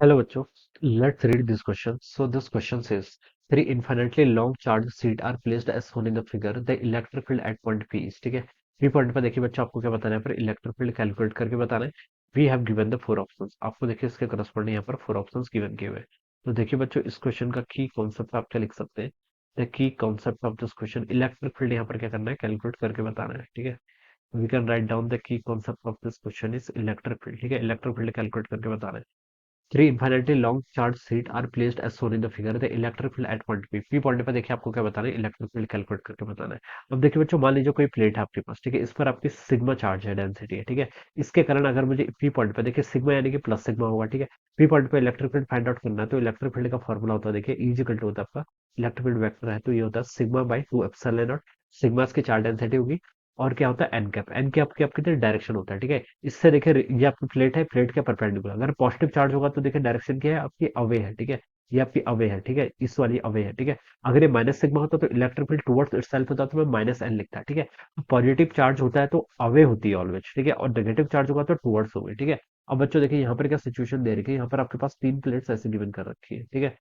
Hello बच्चों, let's read this question. So this question says, three infinitely long charged sheet are placed as shown in the figure. The electric field at point P is ठीक है। P point पर देखिए बच्चों आपको क्या बताना है, पर इलेक्ट्रिक फील्ड कैलकुलेट करके बताना है। We have given the four options, आपको देखिए इसके करस्पॉन्डिंग यहाँ पर फोर ऑप्शंस गिवन किए हुए हैं। तो देखिए बच्चों इस क्वेश्चन का की कॉन्सेप्ट आप क्या लिख सकते हैं। The key concept of this question, electric field यहाँ पर क्या करना है, कैलकुलेट करके बताना है। ठीक है, we can write down the key concept of this question is electric field. ठीक है, इलेक्ट्रिक फील्ड कैलकुलेट करके बताना है। Three infinitely long charge sheet are placed as shown in the figure. The electric field at point P, P point पे देखिए आपको क्या बताना है, इलेक्ट्रिक फील्ड कैलकुलेट करके बताना है। अब देखिए बच्चों, मान लीजिए कोई प्लेट है आपके पास, ठीक है, इस पर आपकी सिग्मा चार्ज है, डेंसिटी है, ठीक है। इसके कारण अगर मुझे पी पॉइंट पे देखिए सिग्मा यानी कि प्लस सिग्मा होगा, ठीक है। पी पॉइंट पे इलेक्ट्रिक फील्ड फाइंड आउट करना है, तो इलेक्ट्रिक फील्ड का फॉर्मूला होता है, देखिए इज इक्वल टू होता है आपका इलेक्ट्रिक फील्ड वेक्टर है, तो ये होता है sigma by two epsilon not. Sigma की चार्ज डेंसिटी होगी, और क्या होता है एन कैप, एन कैप की आपकी डायरेक्शन होता है, ठीक है। इससे देखिए ये आपकी प्लेट है, प्लेट के परपेंडिकुलर अगर पॉजिटिव चार्ज होगा तो देखिए डायरेक्शन क्या है आपकी अवे है, ठीक है। ये आपकी अवे है, ठीक है, इस वाली अवे है, ठीक है। अगर ये माइनस सिग्मा होता तो इलेक्ट्रिक फील्ड टुवर्ड्स इटसेल्फ होता तो मैं माइनस एन लिखता, ठीक है। तो पॉजिटिव चार्ज होता है तो अवे होती है ऑलवेज, ठीक है, और नेगेटिव चार्ज होगा तो टुवर्ड्स होगी, ठीक है। अब बच्चों देखिए यहाँ पर क्या सिचुएशन दे रखी है, यहाँ पर आपके पास तीन प्लेट्स ऐसे गिवन कर रखी है, ठीक है।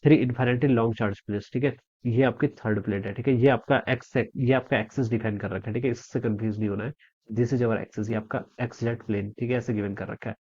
Three infinity long charge plates, ठीक है। ये आपकी थर्ड प्लेट है, ठीक है। ये आपका एक्स है, ये आपका एक्सिस डिफाइन कर रखा है, ठीक है, इससे कंफ्यूज नहीं होना है। दिस इज अवर एक्सिस, ये आपका एक्स जेड प्लेन, ठीक है, ऐसे गिवन कर रखा है।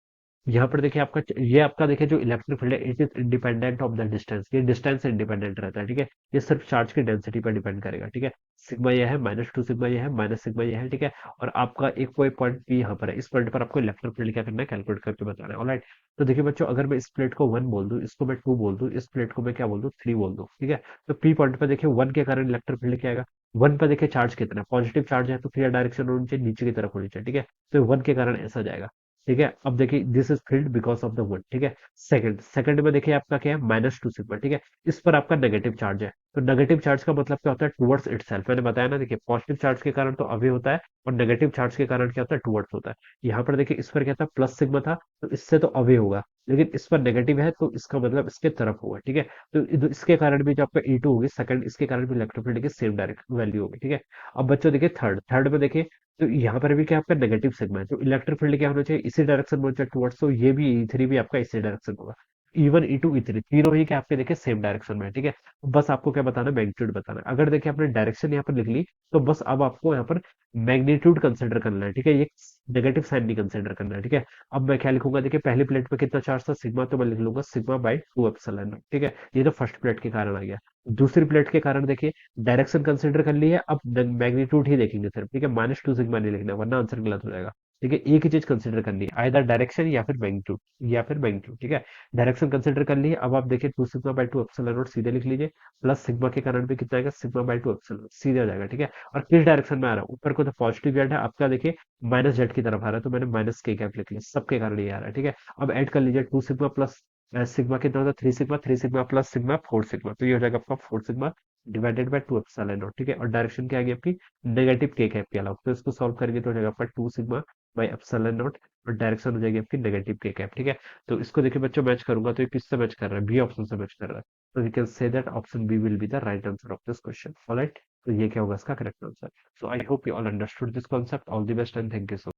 यहाँ पर देखिए आपका, ये आपका देखिए जो इलेक्ट्रिक फील्ड है, it is independent of the distance, ये डिस्टेंस से इंडिपेंडेंट रहता है, ठीक है। ये सिर्फ चार्ज की डेंसिटी पर डिपेंड करेगा, ठीक है। सिग्मा ये है, माइनस टू सिग्मा ये है, माइनस सिग्मा ये है, ठीक है। और आपका एक कोई पॉइंट पी यहाँ पर है, इस पॉइंट पर आपको इलेक्ट्रिक फील्ड क्या करना है, कैलकुलेट करके बताना है, ऑलराइट। तो देखिए बच्चों, अगर मैं इस प्लेट को वन बोल दूं, इसको मैं टू बोल दूं, इस प्लेट को मैं क्या बोल दूं, थ्री बोल दूं, ठीक है। तो पी पॉइंट पर देखिए वन के कारण इलेक्ट्रिक फील्ड क्या आएगा। वन पर देखिए चार्ज कितना है, पॉजिटिव चार्ज है तो क्लियर डायरेक्शन होनी चाहिए, नीचे की तरफ होनी चाहिए, ठीक है। तो वन के कारण ऐसा जाएगा, ठीक है। अब देखिए this is field because of the one, ठीक है। सेकंड, सेकंड में देखिए आपका क्या है, माइनस टू सिग्मा, ठीक है। इस पर आपका नेगेटिव चार्ज है, तो नेगेटिव चार्ज का मतलब क्या होता है, टुवर्ड्स इटसेल्फ। मैंने बताया ना, देखिए पॉजिटिव चार्ज के कारण तो अवे होता है, और नेगेटिव चार्ज के कारण क्या होता है, टुवर्ड्स होता है। यहाँ पर देखिए इस पर क्या था, प्लस सिग्मा था, तो इससे तो अवे होगा, लेकिन इस पर नेगेटिव है तो इसका मतलब इसके तरफ होगा, ठीक है। तो इसके कारण भी जो आपका ई टू होगी सेकंड, इसके कारण भी इलेक्ट्रिक फील्ड की सेम डायरेक्ट वैल्यू होगी, ठीक है। अब बच्चों देखिए थर्ड, थर्ड में देखिए, तो यहाँ पर भी क्या आपका नेगेटिव सिग्मा है, तो इलेक्ट्रिक फील्ड क्या होना चाहिए, इसी डायरेक्शन में होना चाहिए टुवर्ड्स, तो ये भी ई थ्री भी आपका इसी डायरेक्शन होगा। E1 E2 E3 तीनों ही क्या आपके देखिए सेम डायरेक्शन में है, ठीक है। बस आपको क्या बताना है, मैग्नीट्यूड बताना है। अगर देखिए आपने डायरेक्शन यहाँ पर लिख ली, तो बस अब आपको यहाँ पर मैग्नीट्यूड कंसिडर करना है, ठीक है। ये नेगेटिव साइन नहीं कंसिडर करना है, ठीक है। अब मैं क्या लिखूंगा, देखिए पहली प्लेट पे कितना चार्ज था, सिग्मा, तो मैं लिख लूंगा सिग्मा बाई टू एप्सिलॉन, ठीक है। ये तो फर्स्ट प्लेट के कारण आ गया। दूसरी प्लेट के कारण देखिए डायरेक्शन कंसिडर कर ली है, अब मैग्नीट्यूड ही देखेंगे सिर्फ, ठीक है। माइनस टू सिग्मा नहीं लिखना, वरना आंसर गलत हो जाएगा, ठीक है। एक ही चीज कंसिडर करनी है, आइदर डायरेक्शन या फिर मैग्नीट्यूड, या फिर मैग्नीट्यूड, ठीक है। डायरेक्शन कंसिडर कर ली है, अब आप देखिए two sigma by two epsilon not सीधे लिख लीजिए, प्लस सिग्मा के कारण भी कितना आएगा, सिग्मा बाई टू एप्सिलॉन सीधे हो जाएगा, ठीक है। और किस डायरेक्शन में आ रहा है, ऊपर को तो पॉजिटिव जेड है आपका, देखिए माइनस जेड की तरफ आ रहा है, तो मैंने माइनस के कैप लिख लिया, सबके कारण ये आ रहा है, ठीक है। अब ऐड कर लीजिए टू सिग्मा प्लस सिग्मा कितना होता है, three sigma, three sigma plus sigma four sigma, तो ये हो जाएगा आपका four sigma divided by two epsilon not, ठीक है। और डायरेक्शन क्या आ गई आपकी, नेगेटिव के कैप के अलावा, तो इसको सॉल्व करेंगे तो हो जाएगा आपका two sigma by epsilon not, और डायरेक्शन हो जाएगी आपकी नेगेटिव के कैप, ठीक है। तो इसको देखिए बच्चों मैच करूंगा, तो ये किससे मैच कर रहा है, बी ऑप्शन से मैच कर रहा है। तो we can say that option B will be the right answer of this question, alright. तो ये क्या होगा इसका correct answer. So I hope you all understood this concept, all the best and thank you so